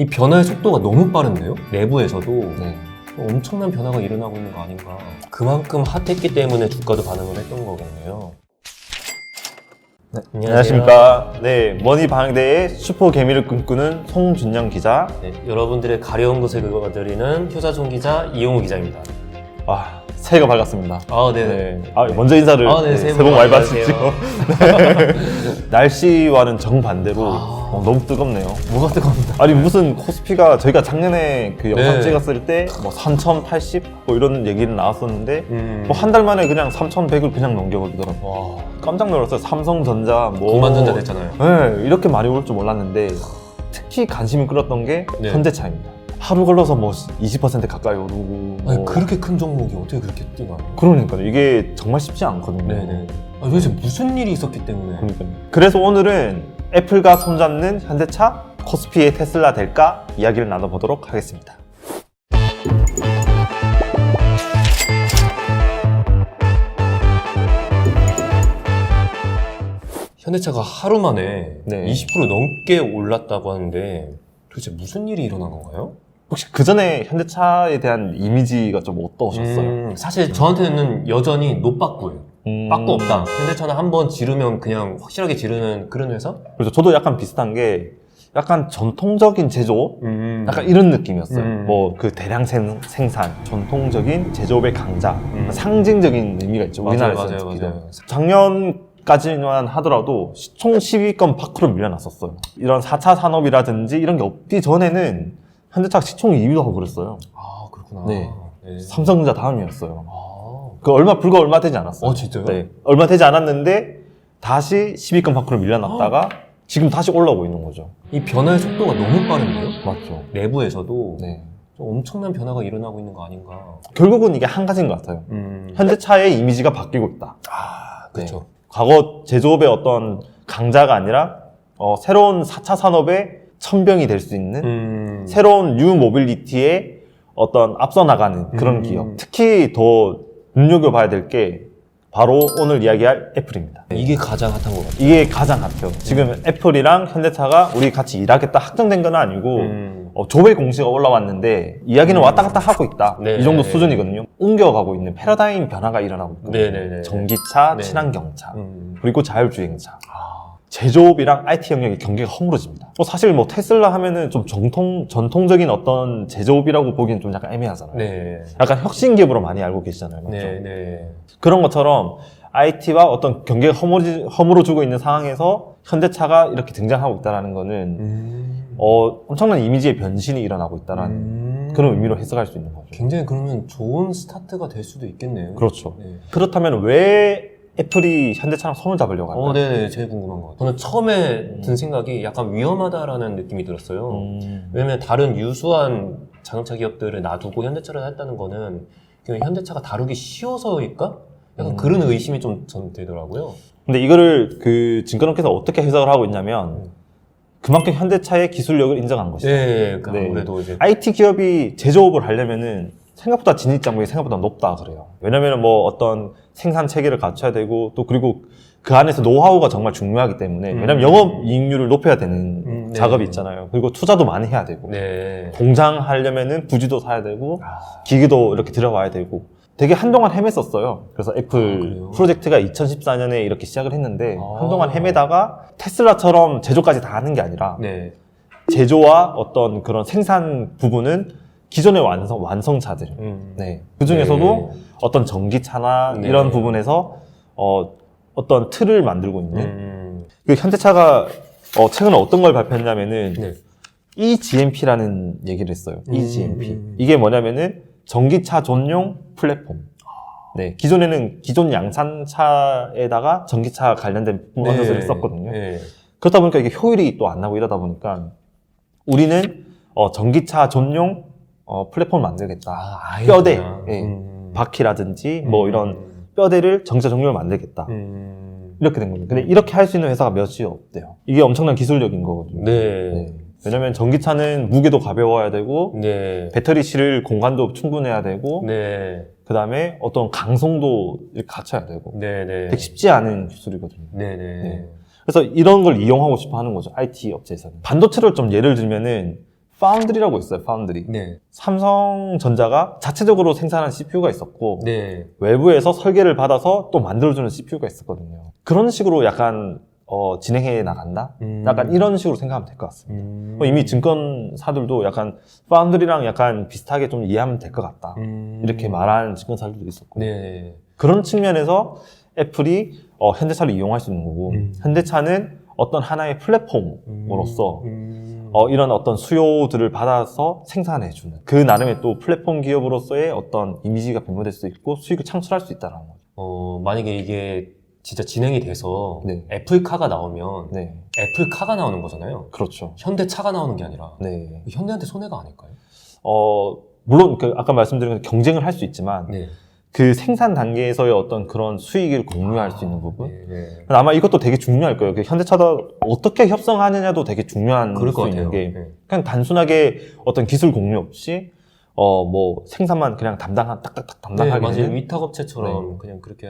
이 변화의 속도가 너무 빠른데요? 내부에서도 네. 엄청난 변화가 일어나고 있는 거 아닌가. 그만큼 핫했기 때문에 주가도 반응을 했던 거겠네요. 네. 안녕하십니까. 네, 머니 방대의 슈퍼 개미를 꿈꾸는 송준영 기자. 네, 여러분들의 가려운 것을 긁어드리는 효자종 기자 이용우 기자입니다. 새해가 밝았습니다. 네. 먼저 인사를. 네, 새해 복 많이 받으십시오. 네. 날씨와는 정반대로 너무 뜨겁네요. 뭐가 뜨겁니다. 아니 무슨 코스피가 저희가 작년에 그 영상 네. 찍었을 때 뭐 3,080 뭐 이런 얘기는 나왔었는데 뭐 한 달 만에 그냥 3,100을 그냥 넘겨버리더라고요. 와, 깜짝 놀랐어요. 삼성전자 뭐 고만전자 됐잖아요. 네, 이렇게 많이 올 줄 몰랐는데 특히 관심이 끌었던 게 네. 현대차입니다. 하루 걸러서 뭐 20% 가까이 오르고 아니, 그렇게 큰 종목이 어떻게 그렇게 뛰나요? 그러니까요. 이게 정말 쉽지 않거든요. 네네. 도대체 무슨 일이 있었기 때문에? 그러니까요. 그래서 오늘은 애플과 손잡는 현대차, 코스피의 테슬라 될까 이야기를 나눠보도록 하겠습니다. 현대차가 하루 만에 네. 20% 넘게 올랐다고 하는데 도대체 무슨 일이 일어난 건가요? 혹시 그 전에 현대차에 대한 이미지가 좀 어떠셨어요? 사실 저한테는 여전히 노빠꾸예요. 빠꾸 없다. 음. 현대차는 한번 지르면 그냥 확실하게 지르는 그런 회사? 그래서 저도 약간 비슷한 게 약간 전통적인 제조업? 약간 이런 느낌이었어요. 뭐 그 대량 생산, 전통적인 제조업의 강자, 상징적인 의미가 있죠. 우리나라에서 맞아요. 작년까지만 하더라도 총 10위권 밖으로 밀려났었어요. 이런 4차 산업이라든지 이런 게 없기 전에는 현대차가 시총 2위도 하고 그랬어요. 아, 그렇구나. 네. 네. 삼성전자 다음이었어요. 아, 그 불과 얼마 되지 않았어요. 진짜요? 네. 얼마 되지 않았는데 다시 10위권 밖으로 밀려났다가 지금 다시 올라오고 있는 거죠. 이 변화의 속도가 너무 빠른데요? 맞죠. 내부에서도 네. 좀 엄청난 변화가 일어나고 있는 거 아닌가. 결국은 이게 한 가지인 것 같아요. 현대차의 이미지가 바뀌고 있다. 그렇죠. 네. 과거 제조업의 어떤 강자가 아니라 새로운 4차 산업의 천병이 될 수 있는 새로운 뉴 모빌리티의 어떤 앞서 나가는 그런 기업. 특히 더 눈여겨봐야 될 게 바로 오늘 이야기할 애플입니다. 이게 가장 핫한 것 같아요. 이게 가장 핫해요. 지금 애플이랑 현대차가 우리 같이 일하겠다 확정된 건 아니고 조별 공시가 올라왔는데 이야기는 왔다 갔다 하고 있다. 네. 이 정도 수준이거든요. 옮겨가고 있는 패러다임 변화가 일어나고 있거든요. 네네네. 전기차, 네. 친환경차, 그리고 자율주행차. 제조업이랑 IT 영역의 경계가 허물어집니다. 사실 뭐 테슬라 하면은 좀 전통적인 어떤 제조업이라고 보기엔 좀 약간 애매하잖아요. 네. 약간 혁신 기업으로 많이 알고 계시잖아요. 맞죠? 네. 그런 것처럼 IT와 어떤 경계가 허물어지고 있는 상황에서 현대차가 이렇게 등장하고 있다는 거는 엄청난 이미지의 변신이 일어나고 있다는 그런 의미로 해석할 수 있는 거죠. 굉장히 그러면 좋은 스타트가 될 수도 있겠네요. 그렇죠. 네. 그렇다면 왜 애플이 현대차랑 손을 잡으려고 할까요? 네네. 제일 궁금한 것 같아요. 저는 처음에 든 생각이 약간 위험하다라는 느낌이 들었어요. 왜냐면 다른 유수한 자동차 기업들을 놔두고 현대차를 했다는 거는 그냥 현대차가 다루기 쉬워서일까? 약간 그런 의심이 좀 전 되더라고요. 근데 이거를 그 증권업계에서 어떻게 해석을 하고 있냐면 그만큼 현대차의 기술력을 인정한 것이다. 네, 아무래도 이제 IT 기업이 제조업을 하려면은 생각보다 진입장벽이 생각보다 높다 그래요. 왜냐면은 뭐 어떤 생산 체계를 갖춰야 되고 또 그리고 그 안에서 노하우가 정말 중요하기 때문에 왜냐면 영업 이익률을 높여야 되는 작업이 있잖아요. 그리고 투자도 많이 해야 되고 공장 하려면은 부지도 사야 되고 기기도 이렇게 들어가야 되고 되게 한동안 헤맸었어요. 그래서 애플 프로젝트가 2014년에 이렇게 시작을 했는데 한동안 헤매다가 테슬라처럼 제조까지 다 하는 게 아니라 제조와 어떤 그런 생산 부분은 기존의 완성차들. 그 중에서도 어떤 전기차나 이런 부분에서 어떤 틀을 만들고 있는. 그 현대차가 최근에 어떤 걸 발표했냐면은 eGMP라는 얘기를 했어요. eGMP. 이게 뭐냐면은 전기차 전용 플랫폼. 네, 기존에는 기존 양산차에다가 전기차 관련된 언어들을 썼거든요. 그렇다 보니까 이게 효율이 또 안 나고 이러다 보니까 우리는 전기차 전용 플랫폼을 만들겠다. 뼈대, 바퀴라든지 뭐 이런 뼈대를 전기차 전용을 만들겠다. 이렇게 된 거죠. 근데 이렇게 할 수 있는 회사가 몇이 없대요. 이게 엄청난 기술력인 거거든요. 왜냐면 전기차는 무게도 가벼워야 되고 배터리 실을 공간도 충분해야 되고 그 다음에 어떤 강성도 갖춰야 되고 되게 쉽지 않은 기술이거든요. 그래서 이런 걸 이용하고 싶어 하는 거죠. IT 업체에서는. 반도체를 좀 예를 들면은 파운드리라고 있어요. 파운드리. 네. 삼성전자가 자체적으로 생산한 CPU가 있었고 네. 외부에서 설계를 받아서 또 만들어주는 CPU가 있었거든요. 그런 식으로 약간 진행해 나간다? 약간 이런 식으로 생각하면 될 것 같습니다. 이미 증권사들도 약간 파운드리랑 약간 비슷하게 좀 이해하면 될 것 같다. 이렇게 말하는 증권사들도 있었고 네. 그런 측면에서 애플이 현대차를 이용할 수 있는 거고 현대차는 어떤 하나의 플랫폼으로서 이런 어떤 수요들을 받아서 생산해주는 그 나름의 또 플랫폼 기업으로서의 어떤 이미지가 변모될 수 있고 수익을 창출할 수 있다는 거죠. 만약에 이게 진짜 진행이 돼서 네. 애플카가 나오면 네, 애플카가 나오는 거잖아요. 그렇죠. 현대차가 나오는 게 아니라 네, 현대한테 손해가 아닐까요? 물론 아까 말씀드린 경쟁을 할 수 있지만 네. 그 생산 단계에서의 어떤 그런 수익을 공유할 수 있는 부분. 네. 아마 이것도 되게 중요할 거예요. 현대차가 어떻게 협성하느냐도 되게 중요한 그럴 것 수 있는 같아요. 게 네. 그냥 단순하게 어떤 기술 공유 없이 뭐 생산만 그냥 딱딱딱 네, 담당하게 맞아요. 되는 위탁업체처럼 그냥 그렇게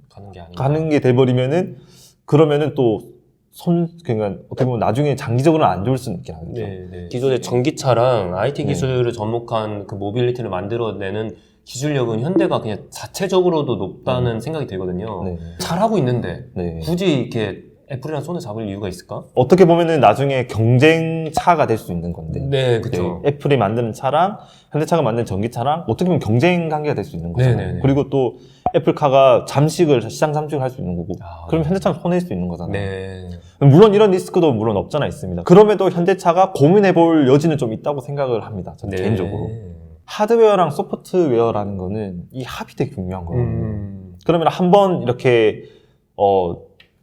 가는 게 아닌가. 가는 게 돼버리면은 그러면은 또 그러니까 어떻게 보면 나중에 장기적으로는 안 좋을 수는 있긴 하겠죠. 네. 기존의 전기차랑 IT 기술을 접목한 그 모빌리티를 만들어내는 기술력은 현대가 그냥 자체적으로도 높다는 생각이 들거든요. 네. 잘하고 있는데 네. 굳이 이렇게 애플이랑 손을 잡을 이유가 있을까? 어떻게 보면은 나중에 경쟁차가 될 수 있는 건데. 네, 그렇죠. 애플이 만드는 차랑 현대차가 만드는 전기차랑 어떻게 보면 경쟁 관계가 될 수 있는 거잖아요. 네네네. 그리고 또 애플카가 시장 잠식을 할 수 있는 거고. 그럼 현대차는 손해일 수 있는 거잖아요. 네. 물론 이런 리스크도 물론 없잖아 있습니다. 그럼에도 현대차가 고민해 볼 여지는 좀 있다고 생각을 합니다. 저는 개인적으로. 하드웨어랑 소프트웨어라는 거는 이 합이 되게 중요한 거거든요. 그러면 한번 이렇게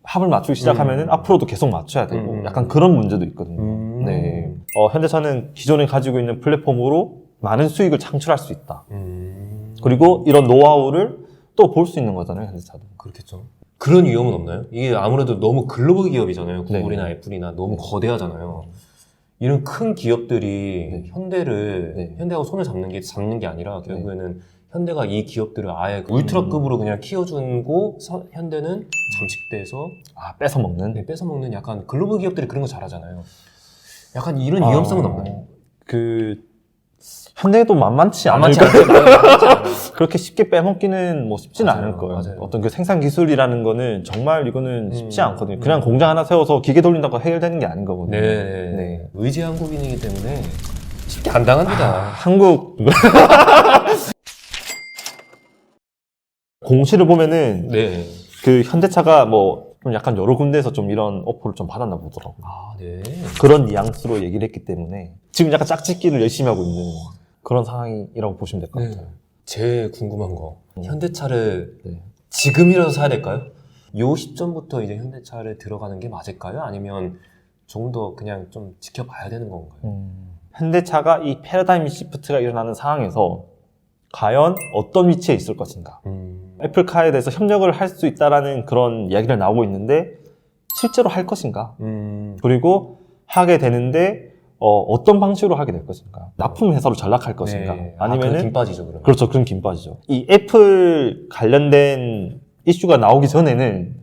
합을 맞추기 시작하면은 앞으로도 계속 맞춰야 되고 약간 그런 문제도 있거든요. 네. 현대차는 기존에 가지고 있는 플랫폼으로 많은 수익을 창출할 수 있다. 그리고 이런 노하우를 또 볼 수 있는 거잖아요, 현대차도. 그렇겠죠. 그런 위험은 없나요? 이게 아무래도 너무 글로벌 기업이잖아요. 네. 구글이나 애플이나 너무 거대하잖아요. 이런 큰 기업들이 네. 현대하고 손을 잡는 게 아니라 결국에는 현대가 이 기업들을 아예 울트라급으로 그냥 키워주고 현대는 잠식돼서 뺏어먹는? 뺏어먹는 약간 글로벌 기업들이 그런 거 잘하잖아요. 약간 이런 위험성은 없나요? 현대도 만만치 만만치 않을까? 그렇게 쉽게 빼먹기는 뭐 쉽지는 맞아요. 않을 거예요. 맞아요. 어떤 그 생산 기술이라는 거는 정말 이거는 쉽지 않거든요. 그냥 음. 공장 하나 세워서 기계 돌린다고 해결되는 게 아닌 거거든요. 네. 의지 한국인이기 때문에 쉽게 안 당합니다. 한국 공시를 보면은 네. 그 현대차가 뭐 좀 약간 여러 군데에서 좀 이런 오퍼를 좀 받았나 보더라고요. 네. 그런 뉘앙스로 얘기를 했기 때문에 지금 약간 짝짓기를 열심히 하고 있는 그런 상황이라고 보시면 될 것 같아요. 제일 궁금한 거. 현대차를 네. 지금이라도 사야 될까요? 요 시점부터 이제 현대차를 들어가는 게 맞을까요? 아니면 조금 더 그냥 좀 지켜봐야 되는 건가요? 현대차가 이 패러다임 시프트가 일어나는 상황에서 과연 어떤 위치에 있을 것인가. 애플카에 대해서 협력을 할 수 있다라는 그런 이야기가 나오고 있는데 실제로 할 것인가. 그리고 하게 되는데 어떤 방식으로 하게 될 것인가. 납품 회사로 전락할 것인가. 네. 아니면은 김 빠지죠, 그러면. 그렇죠. 그런 김 빠지죠. 이 애플 관련된 이슈가 나오기 전에는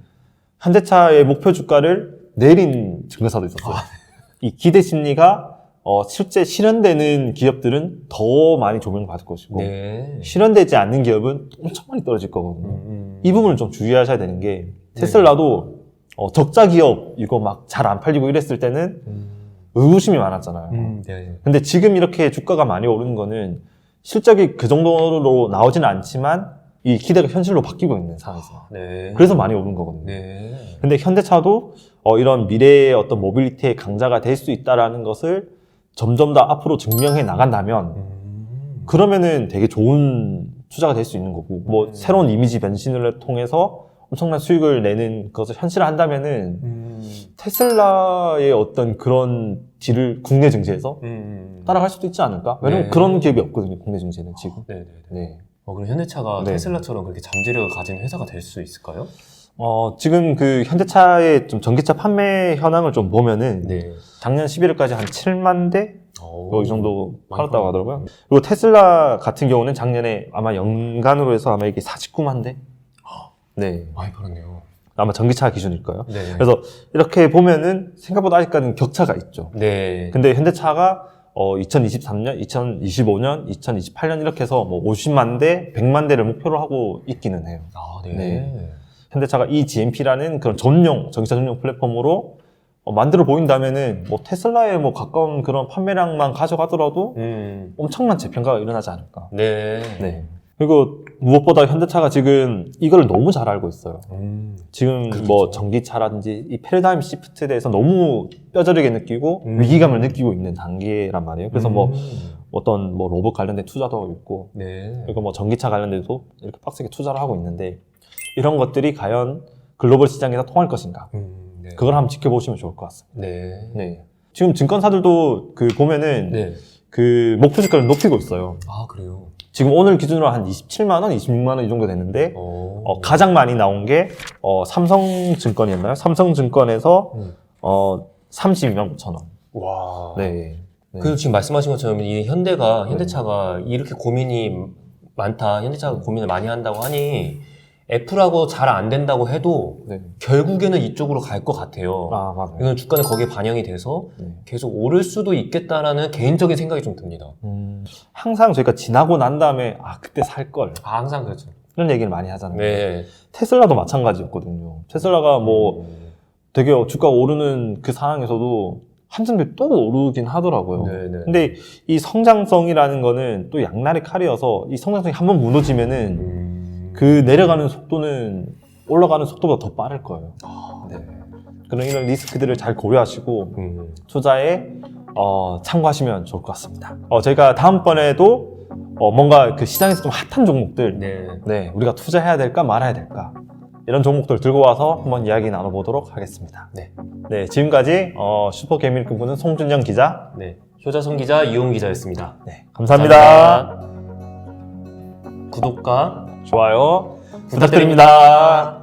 현대차의 목표 주가를 내린 증권사도 있었어요. 이 기대 심리가 실제 실현되는 기업들은 더 많이 조명받을 것이고 네. 실현되지 않는 기업은 엄청 많이 떨어질 거거든요. 이 부분을 좀 주의하셔야 되는 게 테슬라도 적자 기업 이거 막 잘 안 팔리고 이랬을 때는 의구심이 많았잖아요. 네. 근데 지금 이렇게 주가가 많이 오르는 거는 실적이 그 정도로 나오지는 않지만 이 기대가 현실로 바뀌고 있는 상황에서 네. 그래서 많이 오른 거거든요. 네. 근데 현대차도 이런 미래의 어떤 모빌리티의 강자가 될 수 있다라는 것을 점점 더 앞으로 증명해 나간다면 그러면은 되게 좋은 투자가 될 수 있는 거고 뭐 새로운 이미지 변신을 통해서 엄청난 수익을 내는 것을 현실화한다면은 테슬라의 어떤 그런 질을 국내 증시에서 따라갈 수도 있지 않을까? 왜냐면 네. 그런 기업이 없거든요, 국내 증시는 지금. 네네네. 네. 그럼 현대차가 네. 테슬라처럼 그렇게 잠재력을 가진 회사가 될 수 있을까요? 지금 그 현대차의 좀 전기차 판매 현황을 좀 보면은 네. 작년 11월까지 한 7만 대? 이 정도 많이 팔았다고 하더라고요. 그리고 테슬라 같은 경우는 작년에 아마 연간으로 해서 아마 이게 49만 대? 네. 많이 팔았네요. 아마 전기차 기준일 거예요. 네. 그래서 이렇게 보면은 생각보다 아직까지는 격차가 있죠. 네. 근데 현대차가 2023년, 2025년, 2028년 이렇게 해서 뭐 50만 대, 100만 대를 목표로 하고 있기는 해요. 아, 네. 네. 현대차가 이 GMP라는 그런 전기차 전용 플랫폼으로 만들어 보인다면은 뭐 테슬라에 뭐 가까운 그런 판매량만 가져가더라도 엄청난 재평가가 일어나지 않을까. 네. 네. 그리고 무엇보다 현대차가 지금 이걸 너무 잘 알고 있어요. 지금 그렇죠. 뭐 전기차라든지 이 패러다임 시프트에 대해서 너무 뼈저리게 느끼고 위기감을 느끼고 있는 단계란 말이에요. 그래서 뭐 어떤 뭐 로봇 관련된 투자도 하고 있고, 네. 그리고 뭐 전기차 관련돼도 이렇게 빡세게 투자를 하고 있는데 이런 것들이 과연 글로벌 시장에서 통할 것인가? 네. 그걸 한번 지켜보시면 좋을 것 같습니다. 네. 네. 지금 증권사들도 그 보면은 네. 그 목표 주가를 높이고 있어요. 아, 그래요. 지금 오늘 기준으로 한 27만 원, 26만 원 이 정도 됐는데 오. 가장 많이 나온 게 삼성증권이었나요? 삼성증권에서 32만 5천 원. 와. 네. 네. 그리고 지금 말씀하신 것처럼 이 현대차가 이렇게 고민이 많다, 현대차가 고민을 많이 한다고 하니 애플하고 잘 안 된다고 해도 네. 결국에는 이쪽으로 갈 것 같아요. 아, 맞아요. 이건 주가는 거기에 반영이 돼서 네. 계속 오를 수도 있겠다라는 개인적인 생각이 좀 듭니다. 항상 저희가 지나고 난 다음에 그때 살 걸. 아, 항상 그렇죠. 이런 얘기를 많이 하잖아요. 네. 테슬라도 마찬가지였거든요. 테슬라가 뭐 되게 주가가 오르는 그 상황에서도 한참 뒤에 또 오르긴 하더라고요. 네네. 근데 이 성장성이라는 거는 또 양날의 칼이어서 이 성장성이 한번 무너지면은 그 내려가는 속도는 올라가는 속도보다 더 빠를 거예요. 네. 그런 이런 리스크들을 잘 고려하시고 투자에 참고하시면 좋을 것 같습니다. 저희가 다음번에도 뭔가 그 시장에서 좀 핫한 종목들, 네. 우리가 투자해야 될까 말아야 될까 이런 종목들 들고 와서 한번 이야기 나눠보도록 하겠습니다. 네. 지금까지 슈퍼개미를 꿈꾸는 송준영 기자, 네. 효자손 기자, 이용 기자였습니다. 네, 감사합니다. 구독과 좋아요 부탁드립니다.